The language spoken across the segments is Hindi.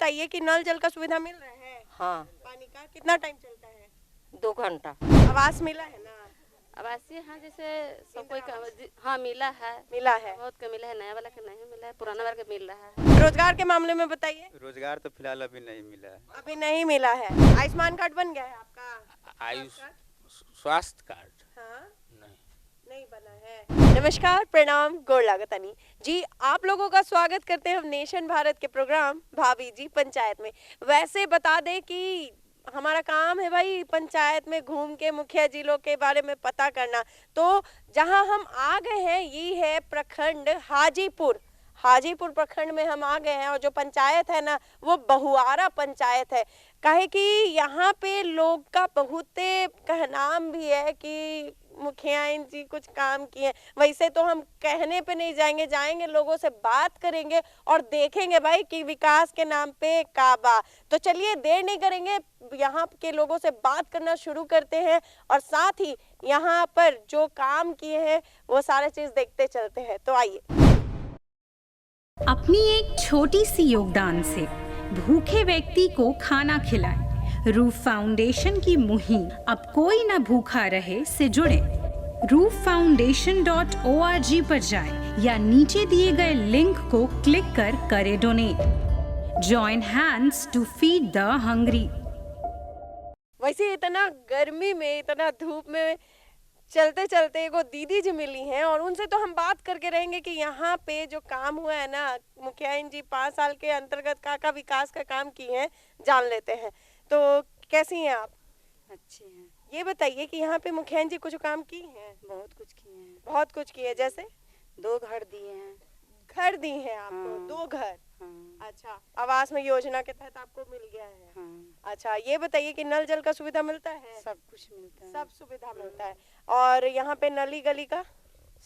बताइए कि नल जल का सुविधा मिल रहा है? हाँ, पानी का कितना टाइम चलता है? 2 घंटा। आवास मिला है ना? आवासीय हाँ, जैसे सब कोई का हाँ मिला है, मिला है। बहुत का मिला है, नया वाला का नहीं मिला है, पुराना वाला का मिल रहा है। रोजगार के मामले में बताइए। रोजगार तो फिलहाल अभी नहीं मिला है। अभी नहीं मिला है। आयुष्मान कार्ड बन गया है आपका? आयुष स्वास्थ्य कार्ड हाँ, नहीं। नहीं बना है। नमस्कार, प्रणाम, गोड़ लागतानी जी। आप लोगों का स्वागत करते हैं हम नेशन भारत के प्रोग्राम भाभी जी पंचायत में। वैसे बता दें कि हमारा काम है भाई पंचायत में घूम के मुखिया जिलों के बारे में पता करना। तो जहां हम आ गए हैं ये है प्रखंड हाजीपुर। हाजीपुर प्रखंड में हम आ गए हैं और जो पंचायत है ना वो बहुआरा पंचायत है। कहे कि यहाँ पे लोग का बहुत कहनाम भी है कि मुखिया जी कुछ काम किए। वैसे तो हम कहने पे नहीं जाएंगे, जाएंगे लोगों से बात करेंगे और देखेंगे भाई कि विकास के नाम पे काबा। तो चलिए देर नहीं करेंगे, यहाँ के लोगों से बात करना शुरू करते हैं और साथ ही यहाँ पर जो काम किए हैं वो सारे चीज देखते चलते हैं। तो आइए। अपनी एक छोटी सी योगदान से भूखे व्यक्ति को खाना खिलाएं। रूफ फाउंडेशन की मुहिम अब कोई न भूखा रहे से जुड़े। rooffoundation.org पर जाएं या नीचे दिए गए लिंक को क्लिक कर करें donate. Join hands to feed the hungry. वैसे इतना गर्मी में, इतना धूप में चलते चलते एगो दीदी जी मिली हैं और उनसे तो हम बात करके रहेंगे कि यहाँ पे जो काम हुआ है ना, मुखिया जी 5 साल के अंतर्गत का विकास का काम किए हैं, जान लेते हैं। तो कैसी हैं आप? अच्छी हैं। ये बताइए कि यहाँ पे मुखिया जी कुछ काम की हैं? बहुत कुछ किए हैं। बहुत कुछ किए, जैसे 2 घर दिए हैं। घर दी हैं आपको? हाँ। 2 घर? हाँ। अच्छा, आवास में योजना के तहत आपको मिल गया है? हाँ। अच्छा, ये बताइए कि नल जल का सुविधा मिलता है? सब कुछ मिलता है। सब सुविधा मिलता है। और यहाँ पे नली गली का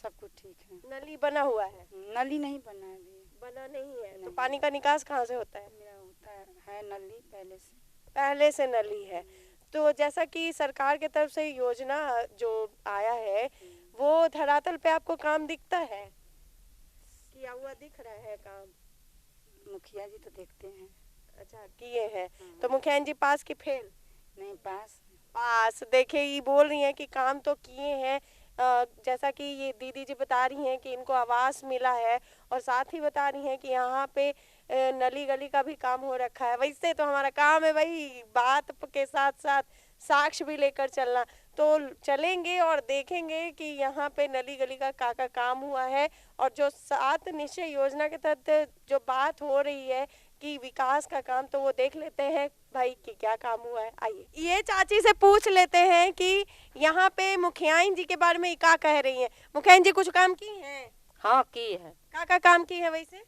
सब कुछ ठीक है। नली बना हुआ है? नली नहीं बना है अभी। बना नहीं है। तो नहीं। पानी का निकास कहाँ से होता है? मेरा होता है नली पहले से नली है। तो जैसा कि सरकार की तरफ से योजना जो आया है वो धरातल पे आपको काम दिखता है? किया हुआ दिख रहा है काम? मुखिया जी तो देखते हैं। अच्छा, किए हैं। तो मुखिया जी पास की फेल? नहीं, पास। पास। देखिए ये बोल रही हैं कि काम तो किए हैं। जैसा कि ये दीदी जी बता रही हैं कि इनको आवास मिला है और साथ ही बता रही हैं कि यहाँ पे नली गली का भी काम हो रखा है। वैसे तो हमारा काम है भाई बात के साथ साथ साक्ष्य भी लेकर चलना। तो चलेंगे और देखेंगे कि यहाँ पे नली गली का काम हुआ है और जो 7 निश्चय योजना के तहत जो बात हो रही है कि विकास का काम, तो वो देख लेते हैं भाई कि क्या काम हुआ है। आइए ये चाची से पूछ लेते हैं कि यहाँ पे मुखियाइन जी के बारे में क्या कह रही हैं। मुखियाइन जी कुछ काम की हैं? हाँ, की है। का काम की है? वैसे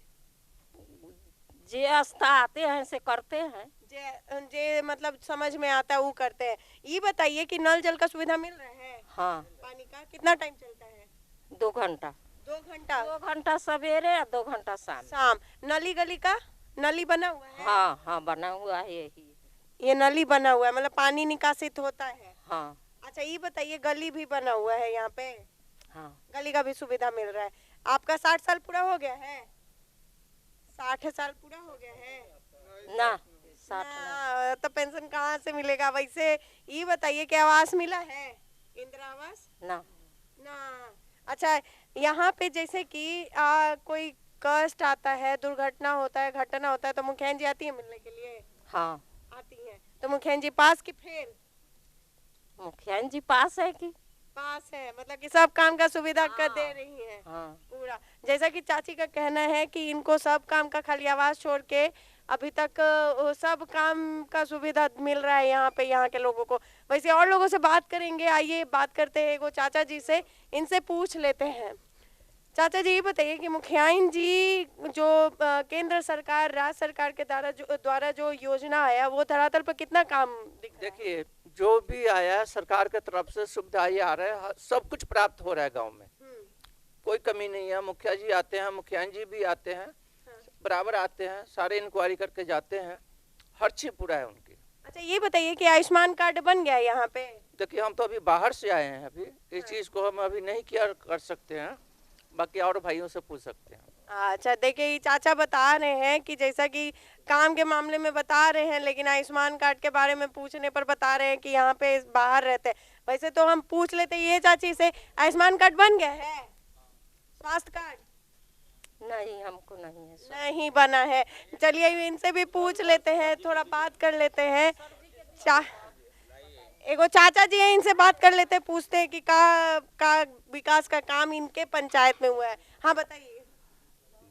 जे आस्था आते हैं से करते हैं। जे मतलब समझ में आता है वो करते हैं। ये बताइए कि नल जल का सुविधा मिल रहा है? हाँ, पानी का कितना टाइम चलता है? 2 घंटा। 2 घंटा? 2 घंटा सवेरे और 2 घंटा शाम। नली गली का नली बना हुआ है? हाँ हाँ, बना हुआ है यही। ये नली बना हुआ है, मतलब पानी निकासित होता है? हाँ। अच्छा, ये बताइए गली भी बना हुआ है यहाँ पे? हाँ। गली का भी सुविधा मिल रहा है। आपका 60 साल पूरा हो गया है? 60 साल पूरा हो गया है ना? 60 ना। तो पेंशन कहाँ से मिलेगा? वैसे ये बताइए कि आवास मिला है? इंदिरा आवास ना। ना। अच्छा, यहाँ पे जैसे कि कोई कष्ट आता है, दुर्घटना होता है, घटना होता है, तो मुखिया जी आती है मिलने के लिए? हाँ, आती है। तो मुखिया जी पास की फेल? मुखिया जी पास है कि? पास है, मतलब कि सब काम का सुविधा कर दे रही है। हाँ। पूरा। जैसा कि चाची का कहना है कि इनको सब काम का खाली आवास छोड़ के अभी तक सब काम का सुविधा मिल रहा है यहाँ पे, यहाँ के लोगों को। वैसे और लोगों से बात करेंगे, आइए बात करते हैं वो चाचा जी से, इनसे पूछ लेते हैं। चाचा जी ये बताइए कि मुखियाइन जी जो केंद्र सरकार, राज्य सरकार के द्वारा जो योजना आया वो धरातल पर कितना काम दिख रहा है? देखिए, जो भी आया सरकार की तरफ से सुविधाएं आ रहे हैं, सब कुछ प्राप्त हो रहा है गांव में। कोई कमी नहीं है। मुखिया जी आते हैं, मुखियाइन जी भी आते हैं, बराबर आते हैं, सारे इंक्वायरी करके जाते हैं, हर चीज पूरा है उनकी। अच्छा, ये बताइए कि आयुष्मान कार्ड बन गया यहाँ पे? देखिए, हम तो अभी बाहर से आए हैं, अभी इस चीज को हम अभी नहीं किया कर सकते हैं, बाकी और भाइयों से पूछ सकते हैं। अच्छा देखिए, ये चाचा बता रहे हैं कि जैसा कि काम के मामले में बता रहे हैं, लेकिन आयुष्मान कार्ड के बारे में पूछने पर बता रहे हैं कि यहाँ पे बाहर रहते हैं। वैसे तो हम पूछ लेते ये चाची से, आयुष्मान कार्ड बन गया है? स्वास्थ्य कार्ड नहीं, हमको नहीं है। नहीं बना है। चलिए इनसे भी पूछ लेते हैं, थोड़ा बात कर लेते हैं। एगो चाचा जी हैं, इनसे बात कर लेते हैं, पूछते हैं कि का विकास का काम इनके पंचायत में हुआ है। हाँ बताइए।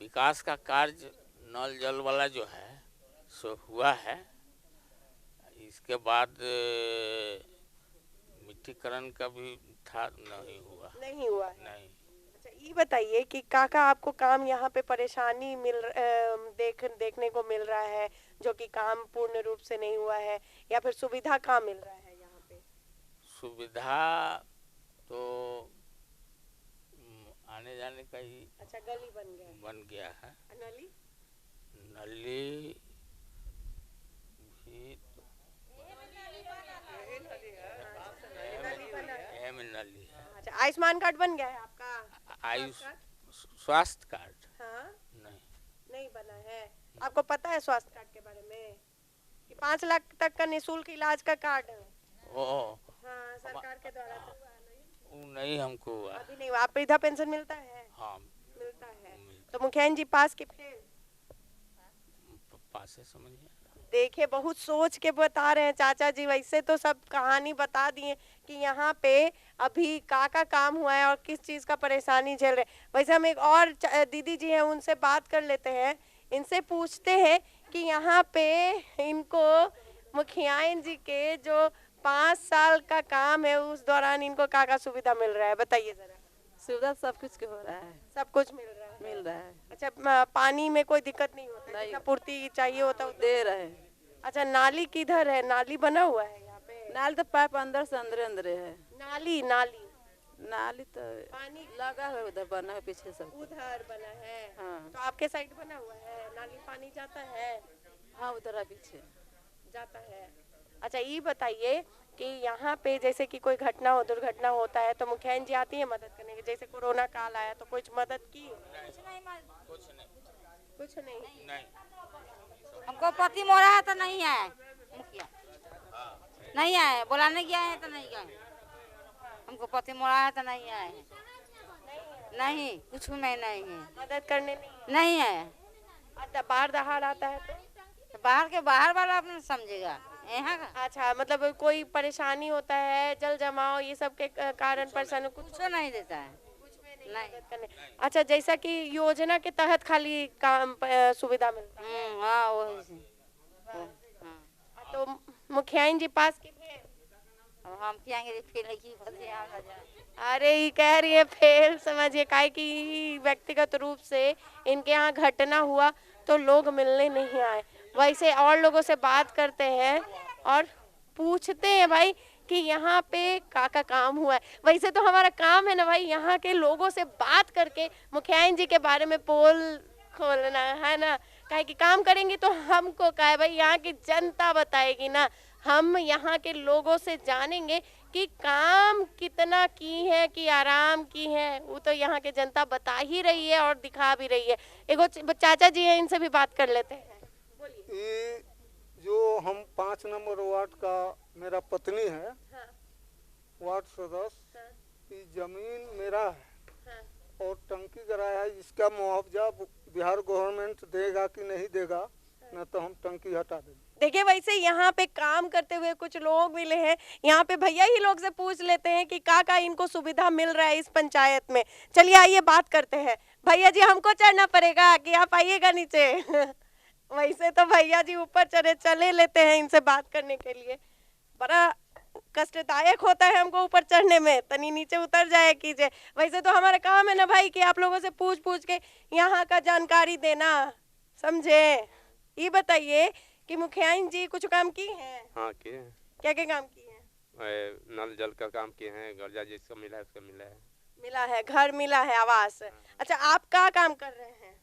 विकास का कार्य नल जल वाला जो है सो हुआ है। इसके बाद मिट्टीकरण का भी था, नहीं हुआ। नहीं हुआ है। नहीं। अच्छा ये बताइए कि काका आपको काम यहाँ पे परेशानी देखने को मिल रहा है, जो कि काम पूर्ण रूप से नहीं हुआ है, या फिर सुविधा काम मिल रहा है यहाँ पे? सुविधा तो आने जाने का ही। अच्छा गली बन गया है। नली नली भी तो नली है। अच्छा आयुष्मान कार्ड बन गया है आपका? आयुष स्वास्थ्य कार्ड हाँ नहीं। नहीं बना है। आपको पता है स्वास्थ्य कार्ड के बारे में कि 5 लाख तक का निःशुल्क इलाज का कार्ड है? ओ हाँ सरकार के द्वारा तो वो नहीं हमको हुआ। अभी नहीं हुआ। आप वृद्धा पेंशन मिलता है? हाँ मिलता है। तो मुखिया जी पास के फेल? पास है, समझिए। देखिए बहुत सोच के बता रहे हैं चाचा जी। वैसे तो सब कहानी बता दिए कि यहाँ पे अभी का काम हुआ है और किस चीज का परेशानी झेल रहे। वैसे हम एक और दीदी जी हैं, उनसे बात कर लेते हैं, इनसे पूछते हैं कि यहाँ पे इनको मुखिया जी के जो 5 साल का काम है उस दौरान इनको का सुविधा मिल रहा है, बताइए जरा। सुविधा सब कुछ के हो रहा है। सब कुछ मिल रहा है? मिल रहा है। अच्छा पानी में कोई दिक्कत नहीं होता? नहीं। जितना पूर्ति चाहिए होता है दे रहे हैं। अच्छा नाली किधर है? नाली बना हुआ है यहाँ पे? नाली तो पाइप अंदर से अंदर है। नाली तो पानी लगा है, उधर बना है, पीछे सब उधर बना है। हाँ। तो आपके साइड बना हुआ है नाली, पानी जाता है? हाँ उधर है, पीछे जाता है। अच्छा ये बताइए कि यहाँ पे जैसे कि कोई घटना हो, दुर्घटना होता है, तो मुखिया जी आती है मदद करने के? जैसे कोरोना काल आया तो कुछ मदद की? कुछ नहीं। हमको पति मोरा है तो नहीं आए, मुखिया नहीं आए, बुलाने गया है तो नहीं गए। हमको पति मोरा है तो नहीं आए, नहीं कुछ में नहीं है, मदद करने नहीं है। अच्छा बाहर दहाड़ आता है तो बाहर के बाहर वाला अपने समझेगा यहाँ का। अच्छा मतलब कोई परेशानी होता है, जल जमाव ये सब के कारण परेशानी कुछ नहीं देता है, नहीं करने। अच्छा जैसा कि योजना के तहत खाली काम सुविधा मिलता है? हाँ वही से। तो मुखिया जी पास के फेल? अब हम क्या फेल की अरे ये कह रही है फेल, समझिए काहे कि व्यक्तिगत रूप से इनके यहाँ घटना हुआ तो लोग मिलने नहीं आए। वैसे और लोगों से बात करते हैं और पूछते हैं भाई कि यहाँ पे का काम हुआ है। वैसे तो हमारा काम है ना भाई, यहाँ के लोगों से बात करके मुखिया जी के बारे में पोल खोलना है ना। काहे कि काम करेंगे तो हमको का है भाई, यहाँ की जनता बताएगी ना। हम यहाँ के लोगों से जानेंगे कि काम कितना की है कि आराम की है, वो तो यहाँ के जनता बता ही रही है और दिखा भी रही है। एगो चाचा जी हैं, इनसे भी बात कर लेते हैं। ये जो हम 5 नंबर वार्ड का मेरा पत्नी है, हाँ। वार्ड सदस्य, हाँ। ये जमीन मेरा है। हाँ। और टंकी कराया है, इसका मुआवजा बिहार गवर्नमेंट देगा कि नहीं देगा, न तो हम टंकी हटा देंगे। देखिए वैसे यहाँ पे काम करते हुए कुछ लोग मिले हैं, यहाँ पे भैया ही लोग से पूछ लेते हैं कि का इनको सुविधा मिल रहा है इस पंचायत में। चलिए आइए बात करते हैं। भैया जी हमको चढ़ना पड़ेगा कि आप आइएगा नीचे? वैसे तो भैया जी ऊपर चले लेते हैं इनसे बात करने के लिए। बड़ा कष्टदायक होता है हमको ऊपर चढ़ने में, तनी नीचे उतर जाए कीजिए। वैसे तो हमारा काम है ना भाई कि आप लोगों से पूछ पूछ के यहाँ का जानकारी देना, समझे। ये बताइए कि मुखिया जी कुछ काम की हैं? हाँ किए हैं। क्या क्या काम किए हैं? नल जल का काम किए हैं, गर्जा जिसको मिला है उसको मिला है। मिला है, घर मिला है, आवास। अच्छा आप क्या काम कर रहे हैं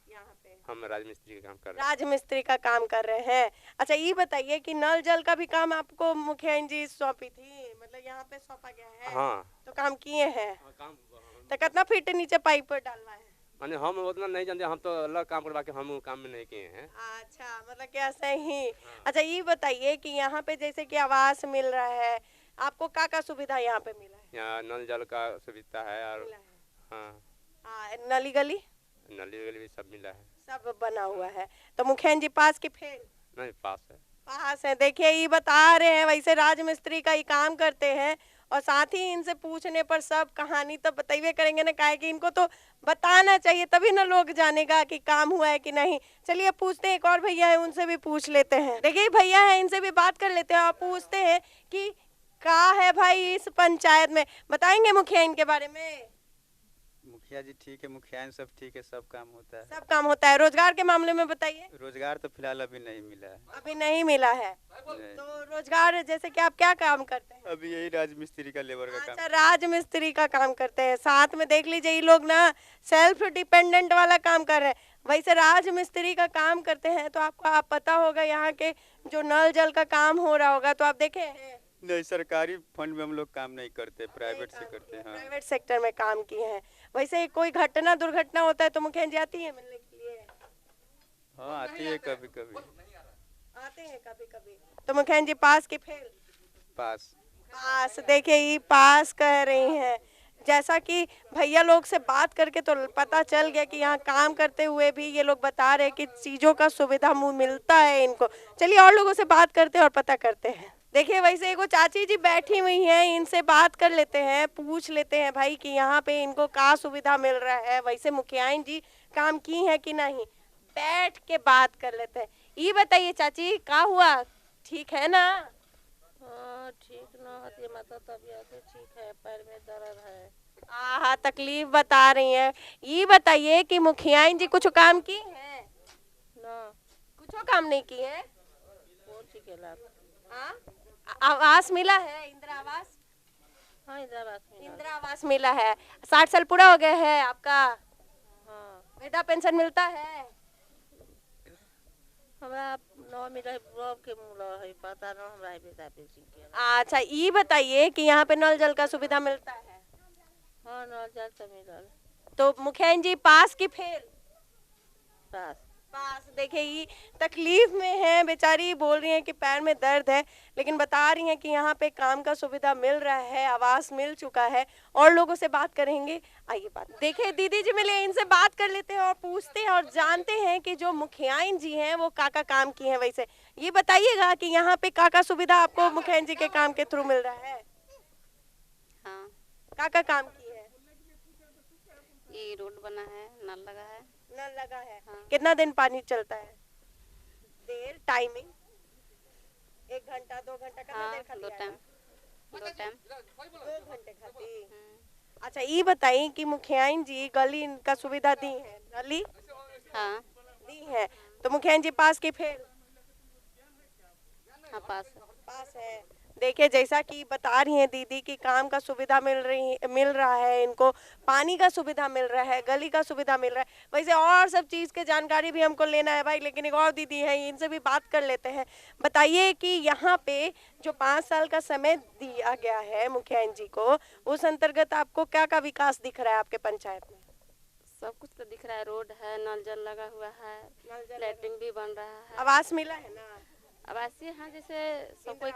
यहाँ पे? हम राजमिस्त्री का काम कर रहे हैं। राजमिस्त्री का काम कर रहे हैं। अच्छा ये बताइए कि नल जल का भी काम आपको मुखिया जी सौंपी थी, मतलब यहाँ पे सौंपा गया है? हाँ। तो काम किए हैं? काम तो कितना फीट नीचे पाइप डलवा है? माने हम उतना नहीं जानते, हम तो अलग काम करवा के हम वो काम में नहीं किए हैं। अच्छा, मतलब कि ऐसे ही। अच्छा, ये बताइए कि यहाँ पे जैसे कि आवास मिल रहा है, आपको क्या सुविधा यहाँ पे मिला है? यहाँ नल जल का सुविधा है और मिला है। हाँ नली गली नली गली भी सब मिला है। सब बना हुआ है। तो मुखिया जी पास की फेल? नहीं, पास है। पास है। देखिए, ये बता रहे हैं वैसे राजमिस्त्री का ही काम करते हैं, और साथ ही इनसे पूछने पर सब कहानी तो बताइए करेंगे ना, काहे कि इनको तो बताना चाहिए, तभी ना लोग जानेगा कि काम हुआ है कि नहीं। चलिए पूछते हैं, एक और भैया है, उनसे भी पूछ लेते हैं। देखिए भैया है, इनसे भी बात कर लेते हैं और पूछते हैं कि क्या है भाई इस पंचायत में, बताएंगे मुखिया इनके बारे में? मुखिया जी ठीक है, मुखिया सब ठीक है, सब काम होता है। सब काम होता है। रोजगार के मामले में बताइए। रोजगार तो फिलहाल अभी नहीं मिला है। अभी नहीं मिला है। तो रोजगार जैसे कि आप क्या काम करते हैं? अभी यही राजमिस्त्री का लेबर का अच्छा, काम। राजमिस्त्री का काम करते हैं। साथ में देख लीजिए, ये लोग ना सेल्फ डिपेंडेंट वाला काम कर रहे हैं। वैसे राजमिस्त्री का काम करते हैं तो आपको आप पता होगा यहाँ के जो नल जल का काम हो रहा होगा, तो आप देखे हैं? नहीं, सरकारी फंड में हम लोग काम नहीं करते, प्राइवेट से करते हैं। हाँ। प्राइवेट सेक्टर में काम किए हैं। वैसे कोई घटना दुर्घटना होता है तो मुखिया जी आती है मिलने के लिए? हाँ, आती है कभी कभी। आते हैं कभी कभी। तो मुखिया जी पास की फेल? पास। पास। देखिए, ये पास कह रही हैं। जैसा कि भैया लोग से बात करके तो पता चल गया कि यहाँ काम करते हुए भी ये लोग बता रहे हैं कि चीजों का सुविधा मिलता है इनको। चलिए और लोगों से बात करते हैं और पता करते हैं। देखिए, वैसे एगो चाची जी बैठी हुई हैं, इनसे बात कर लेते हैं, पूछ लेते हैं भाई कि यहाँ पे इनको क्या सुविधा मिल रहा है, वैसे मुखियाइन जी काम की है कि नहीं, बैठ के बात कर लेते हैं। ये बताइए चाची, क्या हुआ, ठीक है ना? हाँ, ठीक ना होती, मतलब तबीयत ठीक है, पैर में दर्द है। हाँ, तकलीफ बता रही हैं। ये बताइए कि मुखियाइन जी कुछ काम की है ना? कुछ काम नहीं की है। कौन सी के लाभ? हाँ, आवास मिला है, इंदिरा आवास? हाँ, इंदिरा आवास मिला है। 60 साल पूरा हो गया है आपका? हाँ। वृद्धा पेंशन मिलता है? हमरा न मिला है, के मिला है, पता ना हमरा बेटा पेंशन के। अच्छा, ये बताइए कि यहाँ पे नल जल का सुविधा मिलता है? हाँ, नल जल तो मिलल। तो मुखिया जी पास की फेल? पास। पास। देखिए, ये तकलीफ में है बेचारी, बोल रही हैं कि पैर में दर्द है, लेकिन बता रही हैं कि यहाँ पे काम का सुविधा मिल रहा है, आवास मिल चुका है। और लोगों से बात करेंगे, आइए बात। देखिए दीदी जी मिले, इनसे बात कर लेते हैं और पूछते हैं और जानते हैं कि जो मुखियाइन जी हैं वो का काम की हैं। वैसे ये बताइएगा कि यहाँ पे का सुविधा आपको मुखियाइन जी के काम के थ्रू मिल रहा है? हाँ, का काम की है? ये रोड बना है, नल लगा है। नल लगा है। हाँ। कितना दिन पानी चलता है? देर टाइमिंग 1 घंटा 2 घंटा कितना हाँ, देर खाती 2 है? Time 2 time. 2 घंटे खाती। अच्छा, ये बताइए कि मुखियाइन जी गली का सुविधा दी है, गली हाँ दी है, तो मुखियाइन जी पास की फेल? हाँ, पास है। पास है। देखिए, जैसा कि बता रही हैं दीदी कि काम का सुविधा मिल रहा है इनको, पानी का सुविधा मिल रहा है, गली का सुविधा मिल रहा है। वैसे और सब चीज़ के जानकारी भी हमको लेना है भाई, लेकिन एक और दीदी है, इनसे भी बात कर लेते हैं। बताइए कि यहाँ पे जो 5 साल का समय दिया गया है मुखिया जी को, उस अंतर्गत आपको क्या क्या विकास दिख रहा है आपके पंचायत में? सब कुछ तो दिख रहा है, रोड है, नल जल लगा हुआ है, लैट्रिन भी बन रहा है। आवास मिला है ना? आवासीय हाँ, जैसे सब कोई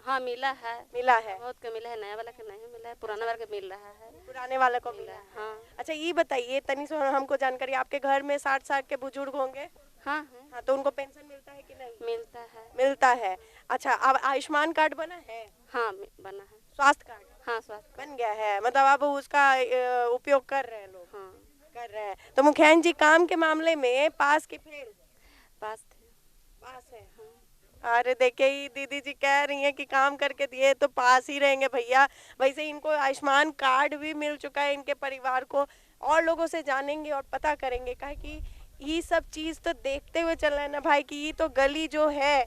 हाँ मिला है। मिला है। बहुत का मिला है, नया वाला का नहीं मिला है, पुराना वाला का मिल रहा है। पुराने वाले को मिला है। हाँ। अच्छा, ये बताइए तनी से हमको जानकारी, आपके घर में 60 साल के बुजुर्ग होंगे? हाँ है। हाँ, तो उनको पेंशन मिलता है कि नहीं? मिलता है। मिलता है। अच्छा, अब आयुष्मान कार्ड बना है? हाँ, बना है। स्वास्थ्य कार्ड? हाँ, स्वास्थ्य बन गया है, मतलब अब उसका उपयोग कर रहे हैं लोग? हाँ, कर रहे हैं। तो मुखिया जी काम के मामले में पास की फेल? पास थे। पास है। अरे देखिए, ये दीदी जी कह रही हैं कि काम करके दिए तो पास ही रहेंगे भैया। वैसे इनको आयुष्मान कार्ड भी मिल चुका है इनके परिवार को। और लोगों से जानेंगे और पता करेंगे, काहे कि ये सब चीज़ तो देखते हुए चल रहा है ना भाई, कि ये तो गली जो है,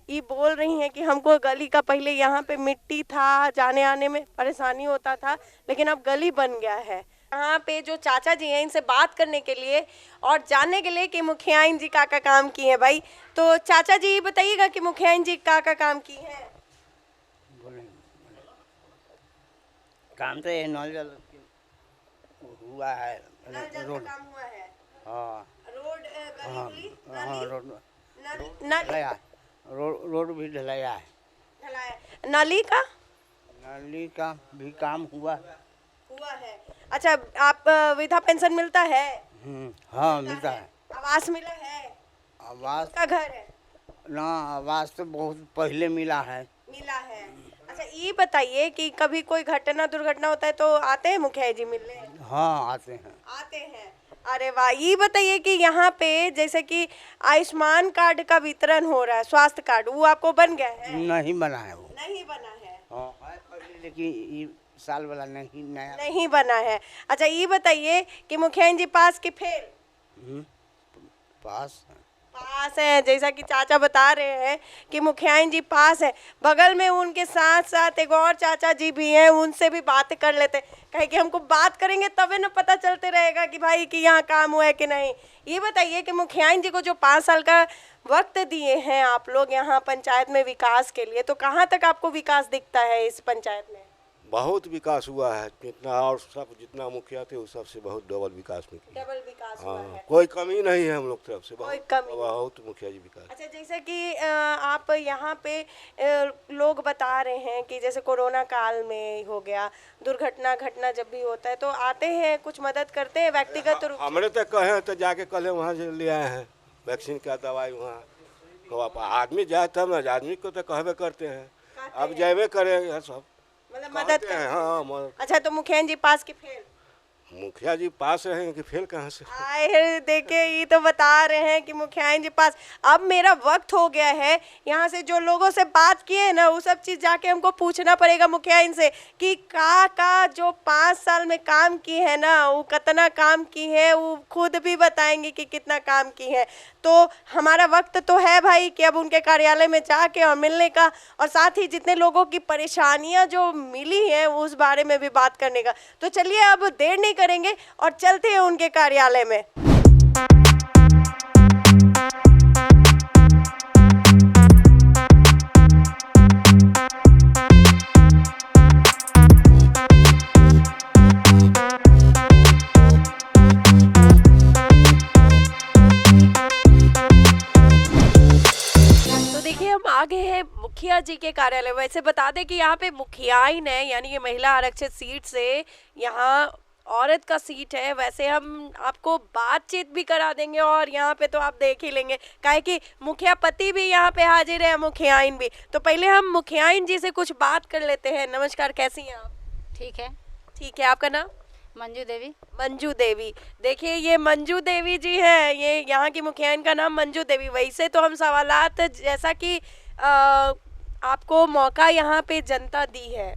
ये बोल रही हैं कि हमको गली का पहले यहाँ पे मिट्टी था, जाने आने में परेशानी होता था, लेकिन अब गली बन गया है। यहाँ पे जो चाचा जी हैं, इनसे बात करने के लिए और जानने के लिए कि मुखियाइन जी का काम की है भाई। तो चाचा जी बताइएगा कि मुखियाइन जी का काम की है? काम तो ये नल जल हुआ है नल जल रोड। का काम हुआ है, हाँ रोड गली गुली, हाँ नाली, रोड नल ढलाया, रोड भी ढलाया है। ढलाया, नाली का नाली का भी काम हुआ। हुआ है। अच्छा, आप वृद्धा पेंशन मिलता है? हाँ मिलता है। आवास मिला है? आवास का घर है? ना, आवास तो बहुत पहले मिला है। मिला है। अच्छा, ये बताइए कि कभी कोई घटना दुर्घटना होता है तो आते हैं मुखिया जी मिलने? हाँ आते हैं। आते हैं। अरे वाह, ये बताइए कि यहाँ पे जैसे कि आयुष्मान कार्ड का वितरण हो रहा है, स्वास्थ्य कार्ड, वो आपको बन गया है? नहीं बना है वो। नहीं बना है। हाँ है पहले, लेकिन ये साल वाला नहीं, नया नहीं बना है। अच्छा, ये बताइए कि मुखिया जी पास कि फेल? पास पास है। जैसा कि चाचा बता रहे हैं कि मुखिया जी पास है। बगल में उनके साथ साथ एक और चाचा जी भी हैं, उनसे भी बात कर लेते हैं, कहे कि हमको बात करेंगे तभी ना पता चलते रहेगा कि भाई कि यहाँ काम हुआ है कि नहीं। ये बताइए कि मुखिया जी को जो 5 साल का वक्त दिए हैं आप लोग यहाँ पंचायत में विकास के लिए, तो कहाँ तक आपको विकास दिखता है इस पंचायत में? बहुत विकास हुआ है, जितना और सब जितना मुखिया थे उस सबसे बहुत डबल विकास में किया। डबल विकास हुआ है। कोई कमी नहीं है हम लोग तरफ से, कोई कमी बहुत मुखिया जी विकास। अच्छा, जैसे कि आप यहाँ पे लोग बता रहे हैं कि जैसे कोरोना काल में हो गया, दुर्घटना घटना जब भी होता है तो आते हैं, कुछ मदद करते हैं व्यक्तिगत रूप से? हमने तो कहे तो जाके कल वहाँ से ले आए हैं वैक्सीन का दवाई। वहाँ आदमी जाए तब ना, आदमी को तो कहवे करते हैं, अब जाए करेंगे सब, मतलब मदद हैं। हाँ अच्छा, तो मुखिया जी पास की फेल? मुखिया जी पास रहेंगे कि फेल कहाँ से? आए देखिए, ये तो बता रहे हैं कि मुखिया जी पास। अब मेरा वक्त हो गया है, यहाँ से जो लोगों से बात किए ना वो सब चीज़ जाके हमको पूछना पड़ेगा मुखिया इनसे कि का जो 5 साल में काम की है ना, वो कितना काम की है, वो खुद भी बताएंगे कि कितना काम की है। तो हमारा वक्त तो है भाई कि अब उनके कार्यालय में जाके और मिलने का, और साथ ही जितने लोगों की परेशानियां जो मिली हैं उस बारे में भी बात करने का। तो चलिए अब देर नहीं करेंगे और चलते हैं उनके कार्यालय में। आगे है मुखिया जी के कार्यालय। वैसे बता दें कि यहाँ पे मुखियाइन है, यानी ये महिला आरक्षित सीट से यहाँ औरत का सीट है। वैसे हम आपको बातचीत भी करा देंगे और यहाँ पे तो आप देख ही लेंगे, काहे कि मुखिया पति भी यहाँ पे हाजिर है, मुखियाइन भी। तो पहले हम मुखियाइन जी से कुछ बात कर लेते हैं। नमस्कार, कैसी हैं आप? ठीक है। ठीक है, आपका नाम? मंजू देवी। मंजू देवी। देखिए, ये मंजू देवी जी हैं, ये यहाँ की मुखियाइन का नाम मंजू देवी। वैसे तो हम सवालात, जैसा कि आपको मौका यहाँ पे जनता दी है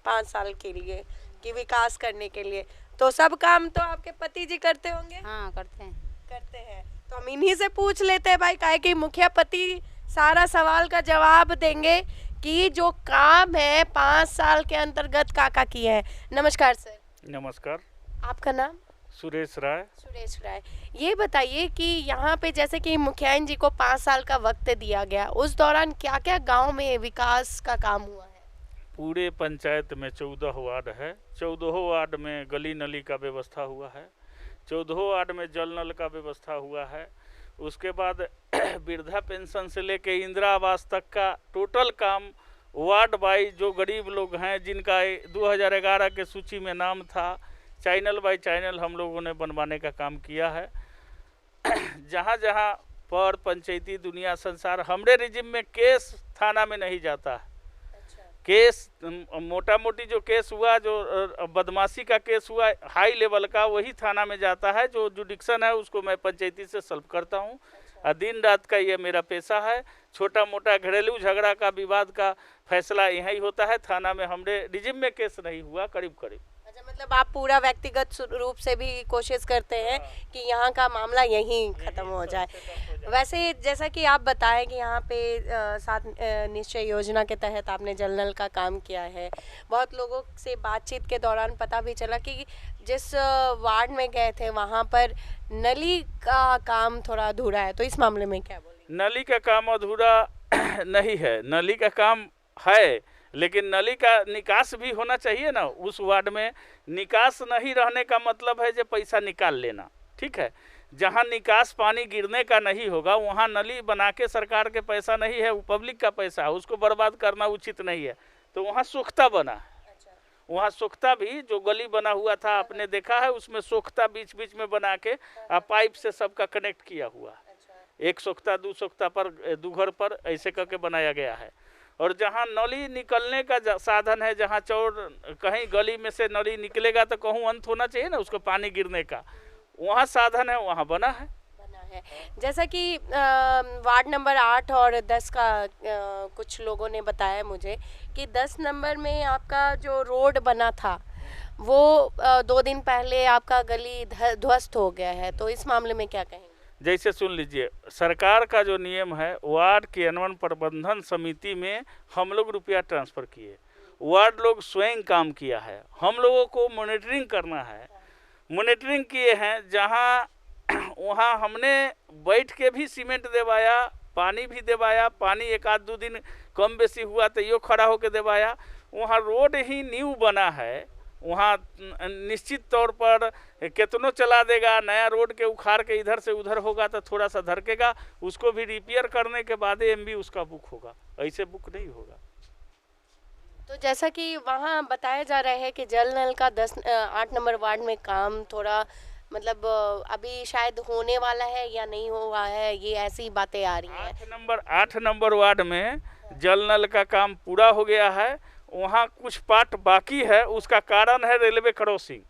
5 साल के लिए कि विकास करने के लिए, तो सब काम तो आपके पति जी करते होंगे? हाँ, करते हैं। तो हम इन्हीं से पूछ लेते हैं भाई, काहे कि मुखिया पति सारा सवाल का जवाब देंगे कि जो काम है 5 साल के अंतर्गत काका किए हैं। नमस्कार सर। नमस्कार। आपका नाम? सुरेश राय। सुरेश राय। ये बताइए कि यहाँ पे जैसे कि मुखियाइन जी को 5 साल का वक्त दिया गया, उस दौरान क्या क्या गांव में विकास का काम हुआ है? पूरे पंचायत में 14 वार्ड है। 14 वार्ड में गली नली का व्यवस्था हुआ है। 14 वार्ड में जल नल का व्यवस्था हुआ है। उसके बाद वृद्धा पेंशन से लेके इंदिरा आवास तक का टोटल काम वार्ड बाई जो गरीब लोग हैं जिनका 2011 के सूची में नाम था, चैनल बाय चैनल हम लोगों ने बनवाने का काम किया है। जहाँ जहाँ पर पंचायती दुनिया संसार, हमरे रिजिम में केस थाना में नहीं जाता है। केस मोटा मोटी जो केस हुआ, जो बदमाशी का केस हुआ हाई लेवल का, वही थाना में जाता है। जो जुडिक्शन है उसको मैं पंचायती से सॉल्व करता हूँ। दिन रात का ये मेरा पेशा है। छोटा मोटा घरेलू झगड़ा का, विवाद का फैसला यहीं होता है। थाना में हमरे रिजिम में केस नहीं हुआ करीब। अच्छा, मतलब आप पूरा व्यक्तिगत रूप से भी कोशिश करते हैं कि यहाँ का मामला यहीं खत्म हो जाए। वैसे जैसा कि आप बताएं कि यहाँ पे 7 निश्चय योजना के तहत आपने जल नल का काम किया है। बहुत लोगों से बातचीत के दौरान पता भी चला कि जिस वार्ड में गए थे वहाँ पर नली का काम थोड़ा अधूरा है, तो इस मामले में क्या बोलेंगे? नली का काम अधूरा नहीं है, नली का काम है, लेकिन नली का निकास भी होना चाहिए ना। उस वार्ड में निकास नहीं रहने का मतलब है जो पैसा निकाल लेना, ठीक है। जहाँ निकास पानी गिरने का नहीं होगा वहाँ नली बना के सरकार के पैसा नहीं है, वो पब्लिक का पैसा है, उसको बर्बाद करना उचित नहीं है। तो वहाँ सोख्ता बना है, वहाँ सोख्ता भी जो गली बना हुआ था आपने देखा है, उसमें सोख्ता बीच बीच में बना के पाइप से सबका कनेक्ट किया हुआ है। एक सोख्ता 2 सोख्ता पर 2 घर पर ऐसे करके बनाया गया है। और जहाँ नली निकलने का साधन है, जहाँ चौड़ कहीं गली में से नली निकलेगा तो कहूँ अंत होना चाहिए ना उसको पानी गिरने का, वहाँ साधन है, वहाँ बना है। जैसा कि वार्ड नंबर 8 और 10 का कुछ लोगों ने बताया मुझे कि 10 नंबर में आपका जो रोड बना था वो 2 दिन पहले आपका गली ध्वस्त हो गया है, तो इस मामले में क्या कहेंगे? जैसे सुन लीजिए, सरकार का जो नियम है, वार्ड क्रियान्वयन प्रबंधन समिति में हम लोग रुपया ट्रांसफ़र किए, वार्ड लोग स्वयं काम किया है, हम लोगों को मॉनिटरिंग करना है, मॉनिटरिंग किए हैं। जहाँ वहाँ हमने बैठ के भी सीमेंट देवाया, पानी भी देवाया, पानी 1-2 दिन कम बेसी हुआ तो यो खड़ा होकर देवाया। वहाँ रोड ही न्यू बना है, वहाँ निश्चित तौर पर कितनों चला देगा, नया रोड के उखाड़ के इधर से उधर होगा तो थोड़ा सा धड़केगा, उसको भी रिपेयर करने के बाद एमबी उसका बुक होगा, ऐसे बुक नहीं होगा। तो जैसा कि वहाँ बताया जा रहा है कि जल नल का 8 नंबर वार्ड में काम थोड़ा मतलब अभी शायद होने वाला है या नहीं हुआ है, ये ऐसी बातें आ रही हैं। 8 नंबर वार्ड में जल नल का काम पूरा हो गया है, वहाँ कुछ पार्ट बाकी है, उसका कारण है रेलवे क्रॉसिंग।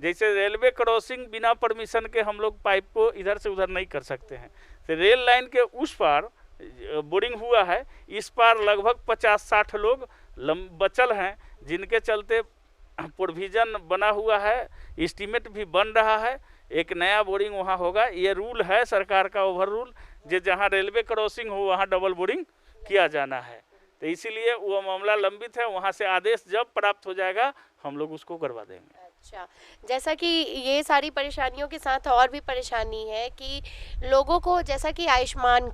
जैसे रेलवे क्रॉसिंग बिना परमिशन के हम लोग पाइप को इधर से उधर नहीं कर सकते हैं, तो रेल लाइन के उस पार बोरिंग हुआ है, इस पार लगभग 50-60 लोग बचल हैं, जिनके चलते प्रोविज़न बना हुआ है, एस्टीमेट भी बन रहा है, एक नया बोरिंग वहाँ होगा। ये रूल है सरकार का, ओवर रूल, जो जहाँ रेलवे क्रॉसिंग हो वहाँ डबल बोरिंग किया जाना है। तो इसीलिए वो मामला लंबित है, वहाँ से आदेश जब प्राप्त हो जाएगा हम लोग उसको करवा देंगे। अच्छा, जैसा कि ये सारी परेशानियों के साथ और भी परेशानी है कि लोगों को, जैसा कि आयुष्मान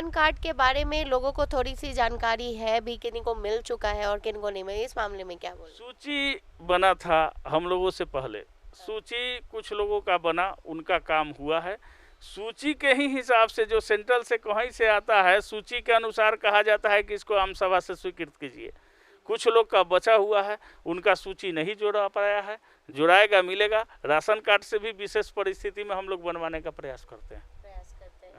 कार्ड के बारे में लोगों को थोड़ी सी जानकारी है भी, किन को मिल चुका है और किन को नहीं मिला, इस मामले में क्या बोल? सूची बना था हम लोगों से पहले, सूची कुछ लोगों का बना, उनका काम हुआ है। सूची के ही हिसाब से जो सेंट्रल से कहीं से आता है, सूची के अनुसार कहा जाता है कि इसको आम सभा से स्वीकृत कीजिए। कुछ लोग का बचा हुआ है, उनका सूची नहीं जोड़ा पाया है, जुड़ाएगा, मिलेगा। राशन कार्ड से भी विशेष परिस्थिति में हम लोग बनवाने का प्रयास करते हैं।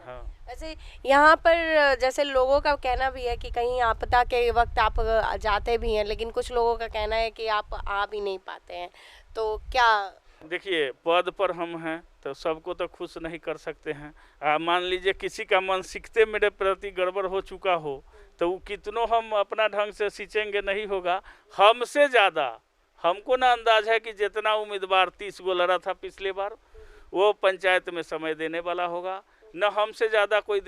हाँ। वैसे यहाँ पर जैसे लोगों का कहना भी है कि कहीं आपदा के वक्त आप जाते भी हैं, लेकिन कुछ लोगों का कहना है कि आप आ भी नहीं पाते हैं, तो क्या? देखिए, पद पर हम हैं तो सबको तो खुश नहीं कर सकते हैं। मान लीजिए किसी का मानसिकता मेरे प्रति गड़बड़ हो चुका हो तो वो कितनों हम अपना ढंग से सींचेंगे नहीं होगा। हमसे ज़्यादा हमको ना अंदाज है कि जितना उम्मीदवार 30 गो लड़ा था पिछले बार, वो पंचायत में समय देने वाला होगा। न हमसे ज़्यादा कोई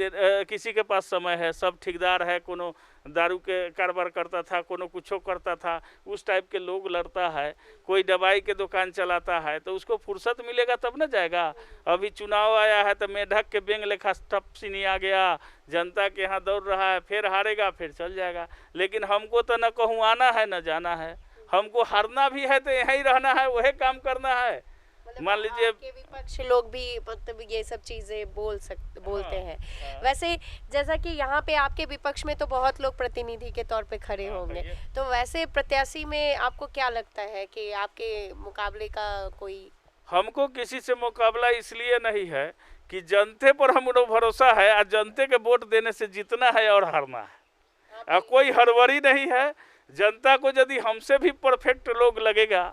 किसी के पास समय है। सब ठेकेदार है, कोनो दारू के कारोबार करता था, कोनो कुछो करता था, उस टाइप के लोग लड़ता है। कोई दवाई के दुकान चलाता है, तो उसको फुर्सत मिलेगा तब न जाएगा। अभी चुनाव आया है तो मेढक के बेंग लेखा टप सीनी आ गया, जनता के यहाँ दौड़ रहा है, फिर हारेगा फिर चल जाएगा। लेकिन हमको तो न कहूँ आना है न जाना है, हमको हारना भी है तो यहीं रहना है, वही काम करना है। मान लीजिए विपक्ष लोग भी मतलब ये सब चीजें बोलते हैं। वैसे जैसा कि यहाँ पे आपके विपक्ष में तो बहुत लोग प्रतिनिधि के तौर पे खड़े होंगे, तो वैसे प्रत्याशी में आपको क्या लगता है कि आपके मुकाबले का कोई? हमको किसी से मुकाबला इसलिए नहीं है कि जनते पर हम लोग भरोसा है, और जनते के वोट देने से जीतना है और हारना है, कोई हड़बड़ी नहीं है। जनता को यदि हमसे भी परफेक्ट लोग लगेगा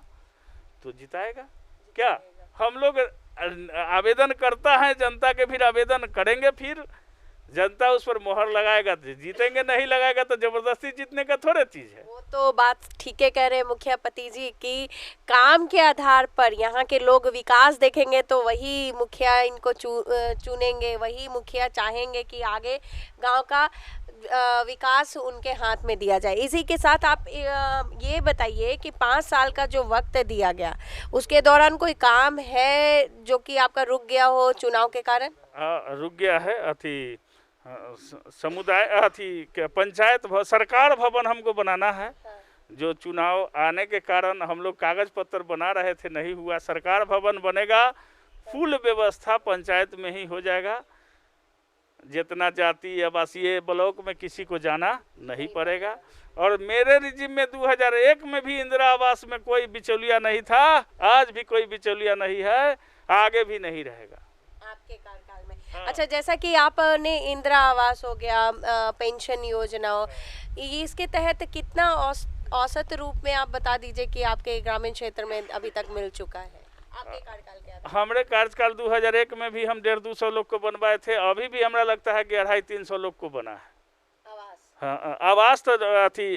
तो जिताएगा। क्या हम लोग आवेदन करता है, जनता के फिर आवेदन करेंगे, फिर जनता उस पर मोहर लगाएगा तो जीतेंगे, नहीं लगाएगा तो जबरदस्ती जीतने का थोड़े चीज़ है। वो तो बात ठीक है कह रहे हैं मुखियापति जी की काम के आधार पर यहाँ के लोग विकास देखेंगे तो वही मुखिया इनको चुनेंगे, वही मुखिया चाहेंगे कि आगे गांव का विकास उनके हाथ में दिया जाए। इसी के साथ आप ये बताइए कि 5 साल का जो वक्त दिया गया उसके दौरान कोई काम है जो कि आपका रुक गया हो चुनाव के कारण? रुक गया है। समुदाय पंचायत सरकार भवन हमको बनाना है, जो चुनाव आने के कारण हम लोग कागज पत्र बना रहे थे, नहीं हुआ। सरकार भवन बनेगा, फुल व्यवस्था पंचायत में ही हो जाएगा। जितना जाति आवासीय ब्लॉक में किसी को जाना नहीं पड़ेगा। और मेरे रिजिम में 2001 में भी इंदिरा आवास में कोई बिचौलिया नहीं था, आज भी कोई बिचौलिया नहीं है, आगे भी नहीं रहेगा आपके कार्यकाल में। अच्छा, जैसा कि आपने इंदिरा आवास हो गया, पेंशन योजना, इसके तहत कितना औसत रूप में आप बता दीजिए कि आपके ग्रामीण क्षेत्र में अभी तक मिल चुका है आपके कार्यकाल के? हमारे कार्यकाल 2001 में भी हम 150-200 लोग को बनवाए थे, अभी भी हमारा लगता है कि 250-300 लोग को बना है आवास। हाँ, आवास तो थी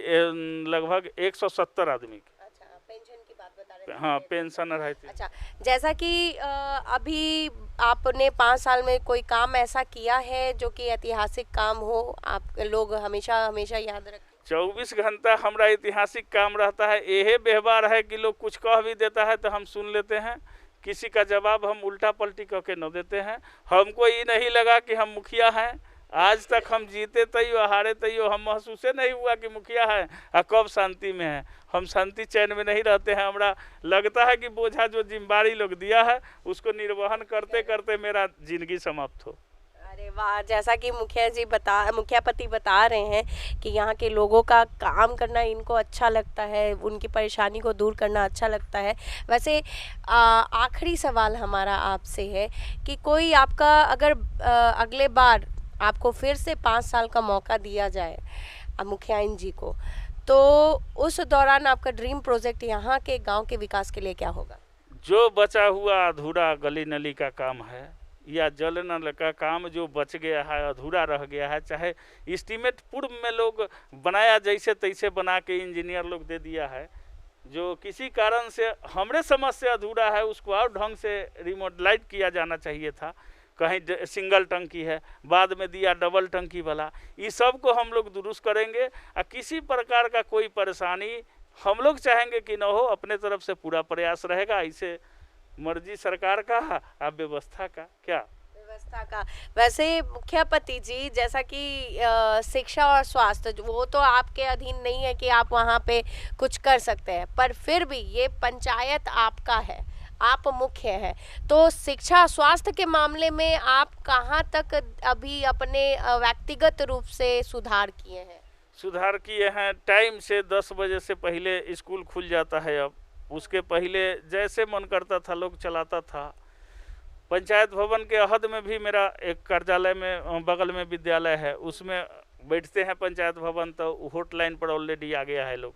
लगभग 170 आदमी की। अच्छा, पेंशन की बात बता रहे थे? हाँ, पेंशन 2.5। अच्छा, जैसा कि अभी आपने 5 साल में कोई काम ऐसा किया है जो कि ऐतिहासिक काम हो, आप लोग हमेशा हमेशा याद रखें? 24 घंटा हमारा ऐतिहासिक काम रहता है। यही व्यवहार है कि लोग कुछ कह भी देता है तो हम सुन लेते हैं, किसी का जवाब हम उल्टा पलटी कह के न देते हैं। हमको ये नहीं लगा कि हम मुखिया हैं, आज तक हम जीते तैयो हारे तैयो हम महसूस नहीं हुआ कि मुखिया है और कब शांति में है। हम शांति चैन में नहीं रहते हैं। हमरा लगता है कि बोझा जो जिम्मेदारी लोग दिया है उसको निर्वहन करते करते मेरा जिंदगी समाप्त हो। अरे वाह, जैसा कि मुखियापति बता रहे हैं कि यहाँ के लोगों का काम करना इनको अच्छा लगता है, उनकी परेशानी को दूर करना अच्छा लगता है। वैसे आखिरी सवाल हमारा आपसे है कि कोई आपका अगर अगले बार आपको फिर से 5 साल का मौका दिया जाए मुखियाइन जी को, तो उस दौरान आपका ड्रीम प्रोजेक्ट यहाँ के गांव के विकास के लिए क्या होगा? जो बचा हुआ अधूरा गली नली का काम है या जल नल का काम जो बच गया है, अधूरा रह गया है, चाहे एस्टीमेट पूर्व में लोग बनाया जैसे तैसे बना के इंजीनियर लोग दे दिया है, जो किसी कारण से हमरे समझ से अधूरा है, उसको और ढंग से रिमॉडलाइज किया जाना चाहिए था। कहीं सिंगल टंकी है, बाद में दिया डबल टंकी वाला, इस सब को हम लोग दुरुस्त करेंगे। और किसी प्रकार का कोई परेशानी हम लोग चाहेंगे कि न हो, अपने तरफ से पूरा प्रयास रहेगा। ऐसे मर्जी सरकार का और व्यवस्था का क्या व्यवस्था का। वैसे मुखियापति जी, जैसा कि शिक्षा और स्वास्थ्य वो तो आपके अधीन नहीं है कि आप वहाँ पे कुछ कर सकते हैं, पर फिर भी ये पंचायत आपका है, आप मुख्य हैं, तो शिक्षा स्वास्थ्य के मामले में आप कहाँ तक अभी अपने व्यक्तिगत रूप से सुधार किए हैं? सुधार किए हैं। टाइम से 10 बजे से पहले स्कूल खुल जाता है। अब उसके पहले जैसे मन करता था लोग चलाता था। पंचायत भवन के अहद में भी मेरा एक कार्यालय में बगल में विद्यालय है, उसमें बैठते हैं पंचायत भवन, तो हॉटलाइन पर ऑलरेडी आ गया है लोग।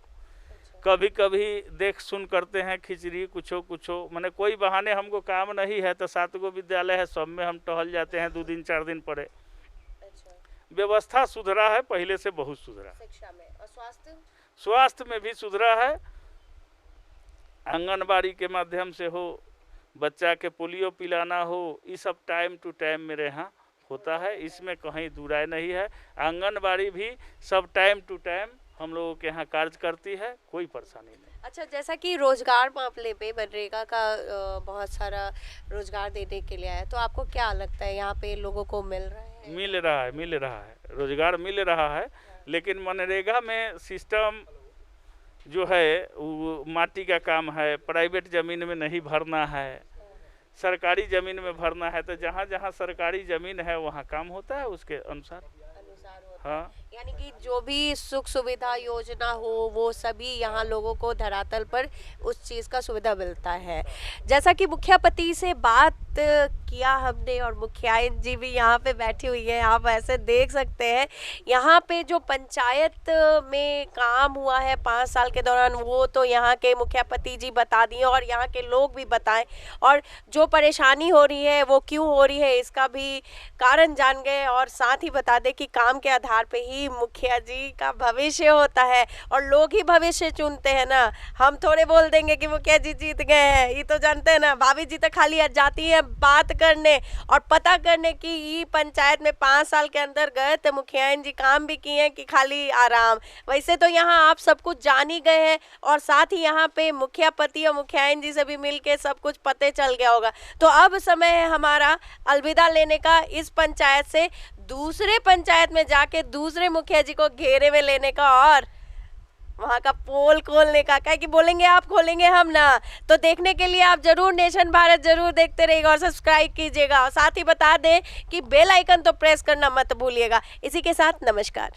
कभी कभी देख सुन करते हैं खिचड़ी कुछो माने कोई बहाने हमको काम नहीं है तो 7 गो विद्यालय है, सब में हम टहल जाते हैं 2 दिन 4 दिन पड़े। व्यवस्था सुधरा है, पहले से बहुत सुधरा। शिक्षा में और स्वास्थ्य में भी सुधरा है। आंगनबाड़ी के माध्यम से हो, बच्चा के पोलियो पिलाना हो, ये सब टाइम टू टाइम मेरे यहाँ होता है, इसमें कहीं दुराय नहीं है। आंगनबाड़ी भी सब टाइम टू टाइम हम लोगों के यहाँ कार्य करती है, कोई परेशानी नहीं। अच्छा, जैसा कि रोजगार मामले पे मनरेगा का बहुत सारा रोजगार देने के लिए आया, तो आपको क्या लगता है यहाँ पे लोगों को मिल रहा है? मिल रहा है रोजगार मिल रहा है, लेकिन मनरेगा में सिस्टम जो है वो माटी का काम है, प्राइवेट ज़मीन में नहीं भरना है, सरकारी ज़मीन में भरना है। तो जहाँ जहाँ सरकारी ज़मीन है वहाँ काम होता है, उसके अनुसार हाँ। यानी कि जो भी सुख सुविधा योजना हो वो सभी यहाँ लोगों को धरातल पर उस चीज़ का सुविधा मिलता है। जैसा कि मुखियापति से बात किया हमने और मुखियाइन जी भी यहाँ पे बैठी हुई है, आप ऐसे देख सकते हैं यहाँ पे जो पंचायत में काम हुआ है 5 साल के दौरान, वो तो यहाँ के मुखियापति जी बता दिए और यहाँ के लोग भी बताएं, और जो परेशानी हो रही है वो क्यों हो रही है इसका भी कारण जान गए, और साथ ही बता दें कि काम के आधार पे ही मुखिया जी का भविष्य होता है और लोग ही भविष्य चुनते हैं ना। हम थोड़े बोल देंगे कि मुखिया जी जीत गए हैं, ये तो जानते हैं ना। भाभी जी तो खाली जाती है बात करने और पता करने की ये पंचायत में 5 साल के अंदर गए तो मुखियाइन जी काम भी किए हैं कि खाली आराम। वैसे तो यहाँ आप सब कुछ जान ही गए हैं और साथ ही यहाँ पे मुखियापति और मुखियाइन जी से भी मिल के सब कुछ पते चल गया होगा। तो अब समय है हमारा अलविदा लेने का, इस पंचायत से दूसरे पंचायत में जाके दूसरे मुखिया जी को घेरे में लेने का और वहाँ का पोल खोलने का, क्या कि बोलेंगे आप खोलेंगे हम ना। तो देखने के लिए आप जरूर नेशन भारत जरूर देखते रहिएगा और सब्सक्राइब कीजिएगा, और साथ ही बता दें कि बेल आइकन तो प्रेस करना मत भूलिएगा। इसी के साथ नमस्कार।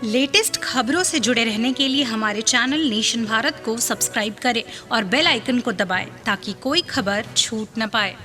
लेटेस्ट खबरों से जुड़े रहने के लिए हमारे चैनल नेशन भारत को सब्सक्राइब करें और बेल आइकन को दबाएं ताकि कोई खबर छूट न पाए।